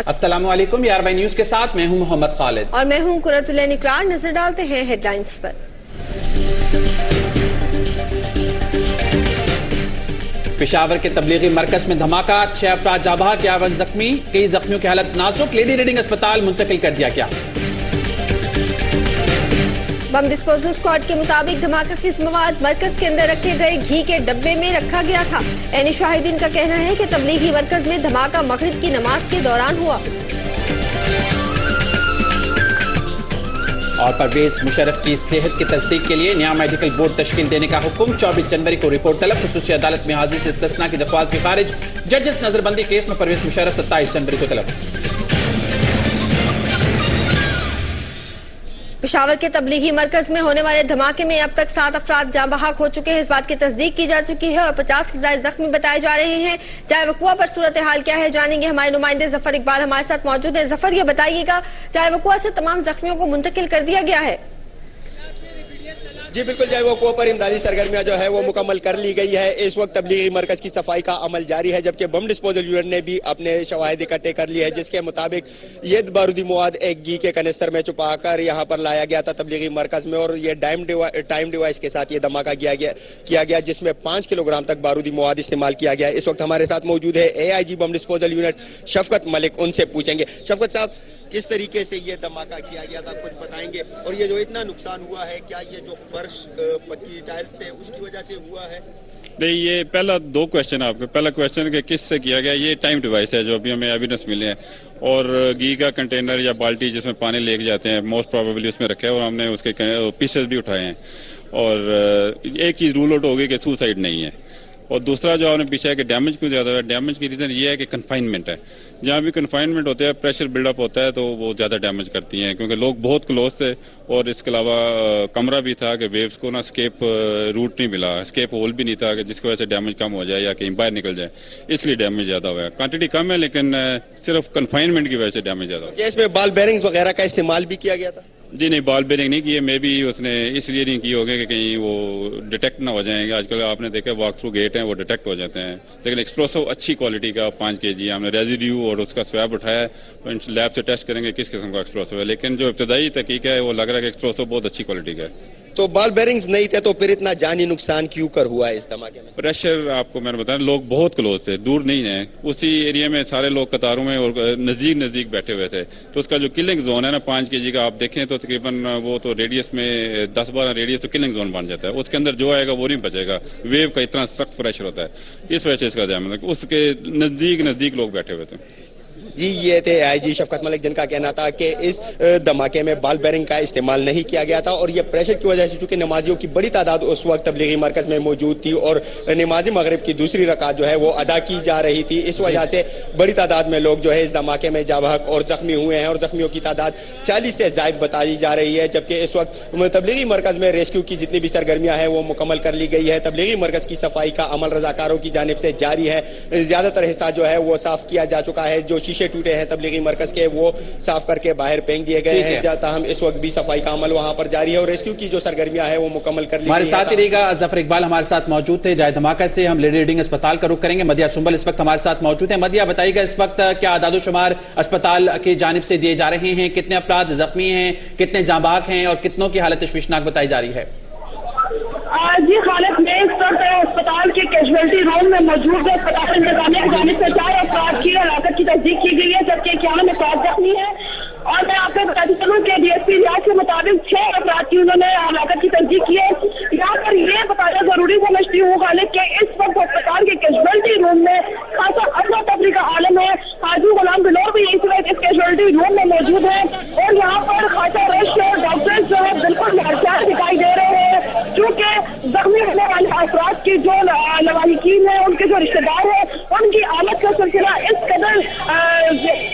السلام علیکم، یاربائی نیوز کے ساتھ میں ہوں محمد خالد اور میں ہوں قرۃ العین اقرار۔ نظر ڈالتے ہیں ہیڈ لائنز پر۔ پشاور کے تبلیغی مرکز میں دھماکہ، 6 افراد جاں بحق، 51 زخمی، کئی زخمیوں کی حالت نازک، لیڈی ریڈنگ اسپتال منتقل کر دیا گیا۔ بم ڈسپوزل اسکواڈ کے مطابق دھماکہ خیز مواد مرکز کے اندر رکھے گئے گھی کے ڈبے میں رکھا گیا تھا۔ عینی شاہدین کا کہنا ہے کہ تبلیغی مرکز میں دھماکہ مغرب کی نماز کے دوران ہوا۔ اور پرویز مشرف کی صحت کی تصدیق کے لیے نیا میڈیکل بورڈ تشکیل دینے کا حکم، 24 جنوری کو رپورٹ طلب، خصوصی عدالت میں حاضری سے استثناء کی درخواست بھی خارج، ججز نظر بندی کیس میں پرویز مشرف 27 جنوری کو طلب۔ پشاور کے تبلیغی مرکز میں ہونے والے دھماکے میں اب تک 7 افراد جاں بحق ہو چکے ہیں، اس بات کی تصدیق کی جا چکی ہے اور 50 سے زائد زخمی بتائے جا رہے ہیں۔ جائے وقوع پر صورتحال کیا ہے جانیں گے، ہمارے نمائندے ظفر اقبال ہمارے ساتھ موجود ہیں۔ ظفر، یہ بتائیے گا جائے وقوع سے تمام زخمیوں کو منتقل کر دیا گیا ہے؟ جی بالکل، جائے وقوع پر امدادی سرگرمیاں جو ہے وہ مکمل کر لی گئی ہے۔ اس وقت تبلیغی مرکز کی صفائی کا عمل جاری ہے، جبکہ بم ڈسپوزل یونٹ نے بھی اپنے شواہد اکٹھے کر لیے ہیں، جس کے مطابق یہ بارودی مواد ایک گھی کے کنسٹر میں چھپا کر یہاں پر لایا گیا تھا تبلیغی مرکز میں، اور یہ ٹائم ڈیوائس کے ساتھ یہ دھماکہ کیا گیا جس میں 5 کلو گرام تک بارودی مواد استعمال کیا گیا۔ اس وقت ہمارے ساتھ موجود ہے AIG بم ڈسپوزل یونٹ شفقت ملک، ان سے پوچھیں گے۔ شفقت صاحب، کس طریقے سے یہ دھماکہ کیا گیا تھا، کچھ بتائیں گے؟ اور یہ جو اتنا نقصان ہوا ہے، کیا یہ جو فرش پکی ٹائلز تھے اس کی وجہ سے ہوا ہے؟ نہیں، یہ پہلا 2 کویشچن آپ کو۔ پہلا کویشچن کہ کس سے کیا گیا، یہ ٹائم ڈیوائس ہے جو ابھی ہمیں ایویڈنس ملے ہیں، اور گھی کا کنٹینر یا بالٹی جس میں پانی لے کے جاتے ہیں موسٹ پروبیبلی اس میں رکھا ہے، اور ہم نے اس کے پیسز بھی اٹھائے ہیں۔ اور ایک چیز رول آؤٹ ہوگی کہ سوسائڈ نہیں ہے۔ اور دوسرا جو آپ نے پیچھا ہے کہ ڈیمیج کیوں زیادہ ہے، ڈیمیج کی ریزن یہ ہے کہ کنفائنمنٹ ہے۔ جہاں بھی کنفائنمنٹ ہوتا ہے پریشر بلڈ اپ ہوتا ہے تو وہ زیادہ ڈیمیج کرتی ہیں، کیونکہ لوگ بہت کلوز تھے، اور اس کے علاوہ کمرہ بھی تھا کہ ویوز کو نا اسکیپ روٹ نہیں ملا، اسکیپ ہول بھی نہیں تھا کہ جس کی وجہ سے ڈیمیج کم ہو جائے یا کہیں باہر نکل جائے، اس لیے ڈیمیج زیادہ ہوا ہے۔ کوانٹٹی کم ہے لیکن صرف کنفائنمنٹ کی وجہ سے ڈیمیج زیادہ ہوا ہے۔ اس میں بال بیرنگز وغیرہ کا استعمال بھی کیا گیا تھا؟ جی نہیں، بال بیرنگ نہیں کیے، مے بی اس نے اس لیے نہیں کی ہوگی کہ کہیں وہ ڈیٹیکٹ نہ ہو جائیں گے۔ آج کل آپ نے دیکھا واک تھرو گیٹ ہیں وہ ڈیٹیکٹ ہو جاتے ہیں، لیکن ایکسپلوسو اچھی کوالٹی کا 5 kg ہم نے ریزیڈیو اور اس کا سویب اٹھایا ہے، لیب سے ٹیسٹ کریں گے کس قسم کا ایکسپلوسو ہے، لیکن جو ابتدائی تحقیق ہے وہ لگ رہا ہے کہ ایکسپلوسو بہت اچھی کوالٹی کا ہے۔ تو بال بیرنگز نہیں تھے تو پھر اتنا جانی نقصان کیوں کر ہوا ہے اس دھماکے میں؟ پریشر آپ کو میں نے بتایا، لوگ بہت کلوز تھے، دور نہیں ہیں، اسی ایریا میں سارے لوگ قطاروں میں اور نزدیک بیٹھے ہوئے تھے، تو اس کا جو کلنگ زون ہے نا 5 kg کا آپ دیکھیں تو تقریباً وہ تو ریڈیس میں 10-12 ریڈیس تو کلنگ زون بن جاتا ہے، اس کے اندر جو آئے گا وہ نہیں بچے گا، ویو کا اتنا سخت پریشر ہوتا ہے، اس وجہ سے اس کا جامع اس کے نزدیک لوگ بیٹھے ہوئے تھے۔ جی یہ تھے AIG شفقت ملک، جن کا کہنا تھا کہ اس دھماکے میں بال بیرنگ کا استعمال نہیں کیا گیا تھا، اور یہ پریشر کی وجہ سے چونکہ نمازیوں کی بڑی تعداد اس وقت تبلیغی مرکز میں موجود تھی اور نماز مغرب کی دوسری رکعت جو ہے وہ ادا کی جا رہی تھی، اس وجہ سے بڑی تعداد میں لوگ جو ہے اس دھماکے میں جاں بحق اور زخمی ہوئے ہیں، اور زخمیوں کی تعداد 40 سے زائد بتائی جا رہی ہے، جبکہ اس وقت تبلیغی مرکز میں ریسکیو کی جتنی بھی سرگرمیاں ہیں وہ مکمل کر لی گئی ہے۔ تبلیغی مرکز کی صفائی کا عمل رضاکاروں کی جانب سے جاری ہے، زیادہ تر حصہ جو ہے وہ صاف کیا جا چکا ہے، جو شیشے ٹوٹے ہیں تبلیغی مرکز کے وہ صاف کر کے باہر پھینک دیے گئے ہیں، تاہم اس وقت بھی صفائی کا عمل وہاں پر جاری ہے، اور ریسکیو کی جو سرگرمیاں ہیں وہ مکمل کر لی گئی ہیں۔ ہمارے ساتھ ہی رہے گا ظفر اقبال، ہمارے ساتھ موجود تھے۔ جائے دھماکہ سے ہم لیڈی ریڈنگ اسپتال کا رخ کریں گے، مدیہ سنبل اس وقت ہمارے ساتھ موجود ہیں۔ مدیہ، بتائیے گا اس وقت کیا اعداد و شمار اسپتال کی جانب سے دیے جا رہے ہیں، کتنے افراد زخمی ہیں، کتنے جاں بحق ہیں، اور کتنوں کی حالت تشویشناک بتائی جا رہی ہے؟ جی خالد، میں اس وقت اسپتال کے کیجویلٹی روم میں موجود ہے۔ اسپتال انتظامیہ کی جانب سے 4 افراد کی ہلاکت کی تصدیق کی گئی ہے، جبکہ 51 افراد زخمی ہیں، اور میں آپ کو بتاتی چلوں کہ DSP ریاض کے مطابق 6 افراد کی انہوں نے ہلاکت کی تصدیق کی ہے۔ یہاں پر یہ بتانا ضروری سمجھتی ہوں خالد کہ اس وقت اسپتال کے کیجویلٹی روم میں خاصا افراتفری کا عالم ہے۔ حاجی غلام بلور بھی اس وقت اس کیجویلٹی روم میں موجود ہے، اور یہاں پر خاصا رش ہے، ڈاکٹر جو ہے بالکل محتاط دکھائی دے رہے ہیں، چونکہ زخمی ہونے والے افراد کی جو لواحقین ہیں، ان کے جو رشتہ دار ہیں، ان کی آمد کا سلسلہ اس قدر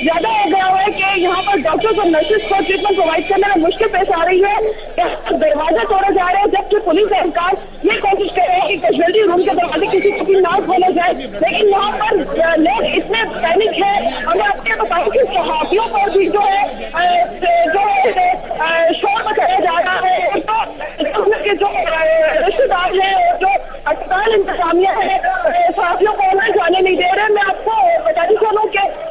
زیادہ ہو گیا ہے کہ یہاں پر ڈاکٹرز اور نرسز کو ٹریٹمنٹ پرووائڈ کرنے میں مشکل پیش آ رہی ہے۔ دروازے توڑے جا رہے ہیں، جبکہ پولیس اہلکار یہ کوشش کر رہے ہیں کہ کیجویلٹی روم کے دروازے کسی کو بھی نہ کھولے جائے، لیکن یہاں پر لوگ اتنے پینک ہیں۔ ہمیں آپ کے بتاؤں کہ صحافیوں پر بھی جو ہے شور مچایا جا رہا ہے، تو جو رشتہ دار ہیں اور جو اسپتال انتظامیہ ہے صحافیوں کو اندر جانے نہیں دے رہے۔ میں آپ کو بتاتی چلوں کہ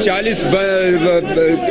40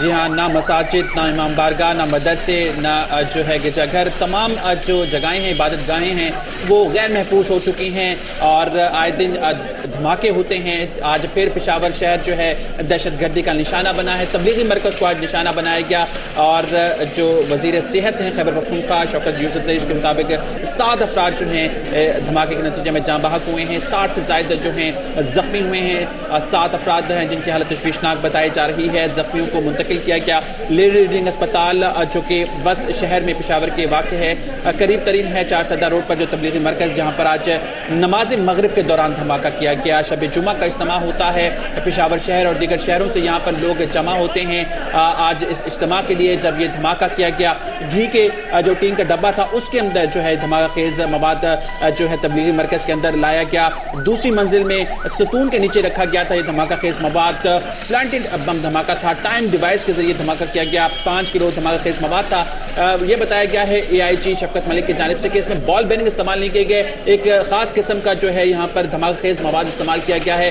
جی ہاں، نہ مساجد، نہ امام بارگاہ، نہ مدرسے، نہ جو ہے گرجا گھر، تمام جو جگہیں ہیں، عبادت گاہیں ہیں، وہ غیر محفوظ ہو چکی ہیں اور آئے دن دھماکے ہوتے ہیں۔ آج پھر پشاور شہر جو ہے دہشت گردی کا نشانہ بنا ہے، تبلیغی مرکز کو آج نشانہ بنایا گیا اور جو وزیر صحت ہیں خیبر پختونخوا شوکت یوسف زئی کے مطابق 7 افراد جو ہیں دھماکے کے نتیجے میں جاں بحق ہوئے ہیں، 60 سے زائد جو ہیں زخمی ہوئے ہیں، 7 افراد ہیں جن کی حالت تشویشناک بتائی جا رہی ہے۔ زخمیوں کو منتقل کیا گیا لیڈی ریڈنگ اسپتال جو کہ وسط شہر میں پشاور کے واقع ہے، قریب ترین ہے 4 سدہ روڈ پر جو تبلیغی مرکز جہاں پر آج نماز مغرب کے دوران دھماکہ کیا گیا۔ شب جمعہ کا اجتماع ہوتا ہے پشاور شہر اور دیگر شہروں سے یہاں پر لوگ جمع ہوتے ہیں آج اس اجتماع کے لیے۔ جب یہ دھماکہ کیا گیا، گھی کے جو ٹین کا ڈبہ تھا اس کے اندر جو ہے دھماکہ خیز مواد جو ہے تبلیغی مرکز کے اندر لایا گیا۔ دوسری منزل میں ستون کے نیچے رکھا گیا تھا یہ دھماکہ خیز مواد، پلانٹڈ بم دھماکہ تھا، ٹائم ڈیوائس کے ذریعے دھماکہ کیا گیا۔ 5 کلو دھماکہ خیز مواد تھا۔ یہ بتایا گیا ہے AIG شفقت ملک کی جانب سے کہ اس میں بال بیرنگ استعمال نہیں کیے گئے، ایک خاص قسم کا جو ہے یہاں پر دھماکہ خیز مواد استعمال کیا گیا ہے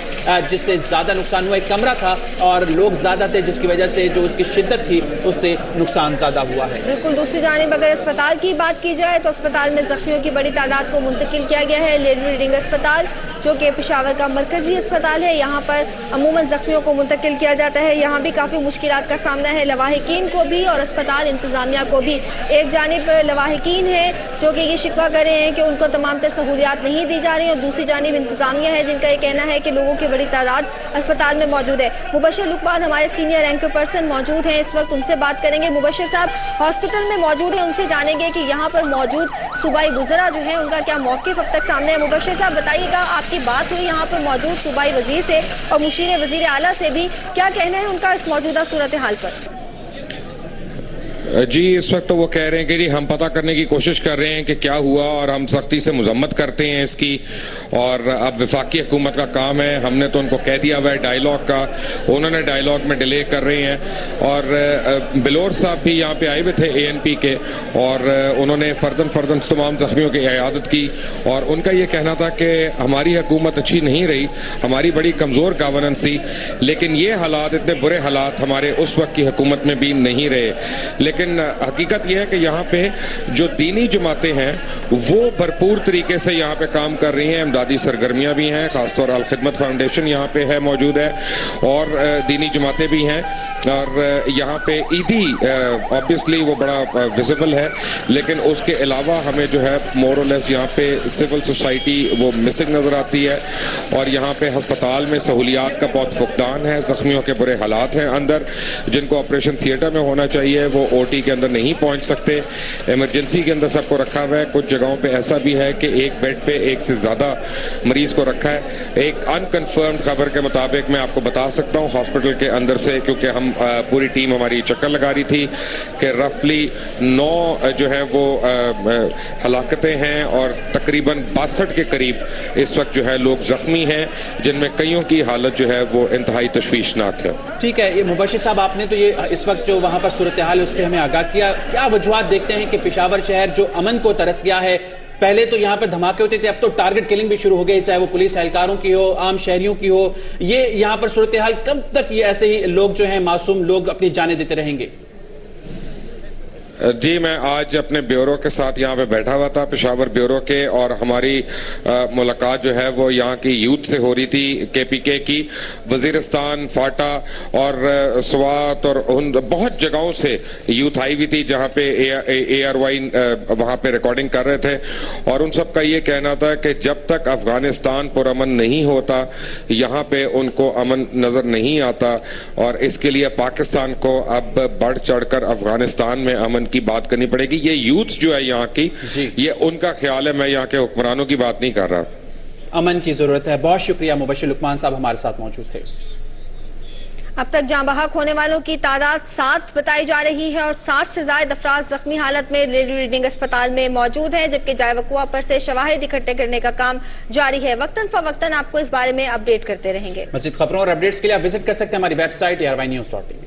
جس سے زیادہ نقصان ہوا۔ ایک کمرہ تھا اور لوگ زیادہ تھے جس کی وجہ سے جو اس کی شدت تھی اس سے نقصان زیادہ ہوا ہے۔ بالکل، دوسری جانب اگر اسپتال کی بات کی جائے تو اسپتال میں زخمیوں کی بڑی تعداد کو منتقل کیا گیا ہے۔ لیڈی ریڈنگ اسپتال جو کہ پشاور کا مرکزی اسپتال ہے، یہاں پر عموماً زخمیوں کو منتقل کیا جاتا ہے۔ یہاں بھی کافی مشکلات کا سامنا ہے لواحقین کو بھی اور اسپتال انتظامیہ کو بھی۔ ایک جانب لواحقین ہیں جو کہ یہ شکوہ کر رہے ہیں کہ ان کو تمام تر سہولیات نہیں دی جا رہی اور دوسری جانب انتظامیہ ہے جن کا یہ کہنا ہے کہ لوگوں کی بڑی تعداد اسپتال میں موجود ہے۔ مبشر لقمان ہمارے سینئر اینکر پرسن موجود ہیں اس وقت، ان سے بات کریں گے۔ مبشر صاحب ہاسپٹل میں موجود ہیں، ان سے جانیں گے کہ یہاں پر موجود صوبائی وزراء جو ہیں ان کا کیا موقف اب تک سامنے ہے۔ مبشر صاحب بتائیے گا، آپ کی بات ہوئی یہاں پر موجود صوبائی وزیر سے اور مشیر وزیر اعلیٰ سے بھی، کیا کہنا ہے ان کا اس موجودہ صورتحال پر؟ جی اس وقت تو وہ کہہ رہے ہیں کہ جی ہم پتہ کرنے کی کوشش کر رہے ہیں کہ کیا ہوا اور ہم سختی سے مذمت کرتے ہیں اس کی، اور اب وفاقی حکومت کا کام ہے، ہم نے تو ان کو کہہ دیا ہوا ہے ڈائیلاگ کا، انہوں نے ڈائیلاگ میں ڈیلے کر رہے ہیں۔ اور بلور صاحب بھی یہاں پہ آئے ہوئے تھے ANP کے، اور انہوں نے فرداً تمام زخمیوں کی عیادت کی اور ان کا یہ کہنا تھا کہ ہماری حکومت اچھی نہیں رہی، ہماری بڑی کمزور گورننس تھی، لیکن یہ حالات اتنے برے حالات ہمارے اس وقت کی حکومت میں بھی نہیں رہے۔ لیکن حقیقت یہ ہے کہ یہاں پہ جو دینی جماعتیں ہیں وہ بھرپور طریقے سے یہاں پہ کام کر رہی ہیں، امدادی سرگرمیاں بھی ہیں، خاص طور الخدمت فاؤنڈیشن یہاں پہ ہے موجود ہے اور دینی جماعتیں بھی ہیں، اور یہاں پہ عیدی آبویسلی وہ بڑا ویزیبل ہے، لیکن اس کے علاوہ ہمیں جو ہے مور اور لیس یہاں پہ سول سوسائٹی وہ مسنگ نظر آتی ہے، اور یہاں پہ ہسپتال میں سہولیات کا بہت فقدان ہے، زخمیوں کے برے حالات ہیں اندر، جن کو آپریشن تھیٹر میں ہونا چاہیے وہ OT کے اندر نہیں پہنچ سکتے، ایمرجنسی کے اندر سب کو رکھا ہوا ہے۔ کچھ جگہوں پہ ایسا بھی ہے کہ ایک بیڈ پہ ایک سے زیادہ مریض کو رکھا ہے۔ ایک انکنفرمڈ خبر کے مطابق میں آپ کو بتا سکتا ہوں ہاسپٹل کے اندر سے، کیونکہ ہم پوری ٹیم ہماری چکر لگا رہی تھی، کہ رفلی 9 جو ہے وہ ہلاکتیں ہیں اور تقریباً 62 کے قریب اس وقت جو ہے لوگ زخمی ہیں، جن میں کئیوں کی حالت جو ہے وہ انتہائی تشویشناک ہے۔ ٹھیک ہے، یہ مبشر صاحب آپ نے تو یہ اس وقت جو وہاں پر صورتحال اس سے ہمیں آگاہ کیا، کیا وجوہات دیکھتے ہیں کہ پشاور شہر جو امن کو ترس گیا ہے؟ پہلے تو یہاں پر دھماکے ہوتے تھے، اب تو ٹارگٹ کلنگ بھی شروع ہو گئی، چاہے وہ پولیس اہلکاروں کی ہو، عام شہریوں کی ہو۔ یہ یہاں پر صورتحال کب تک یہ ایسے ہی لوگ جو ہیں معصوم لوگ اپنی جانیں دیتے رہیں گے؟ جی میں آج اپنے بیورو کے ساتھ یہاں پہ بیٹھا ہوا تھا، پشاور بیورو کے، اور ہماری ملاقات جو ہے وہ یہاں کی یوتھ سے ہو رہی تھی، KPK کی، وزیرستان، فاٹا اور سوات اور بہت جگہوں سے یوتھ آئی ہوئی تھی جہاں پہ ARY وہاں پہ ریکارڈنگ کر رہے تھے، اور ان سب کا یہ کہنا تھا کہ جب تک افغانستان پرامن نہیں ہوتا یہاں پہ ان کو امن نظر نہیں آتا، اور اس کے لیے پاکستان کو اب بڑھ چڑھ کر افغانستان میں امن کی بات کرنی پڑے گی۔ یہ یوتھ جو ہے یہاں کی، یہ ان کا خیال ہے، میں یہاں کے حکمرانوں کی بات نہیں کر رہا۔ امن کی ضرورت ہے۔ بہت شکریہ مبشر لقمان صاحب ہمارے ساتھ موجود تھے۔ اب تک جاں بحق ہونے والوں کی تعداد 7 بتائی جا رہی ہے اور 60 سے زائد افراد زخمی حالت میں لیڈی ریڈنگ اسپتال میں موجود ہیں، جبکہ جائے وقوع پر سے شواہد اکٹھے کرنے کا کام جاری ہے۔ وقتاً فوقتاً آپ کو اس بارے میں اپڈیٹ کرتے رہیں گے۔ مزید خبروں اور اپڈیٹس کے لیے آپ وزٹ کر سکتے ہیں ہماری ویب سائٹ ARYnews.in۔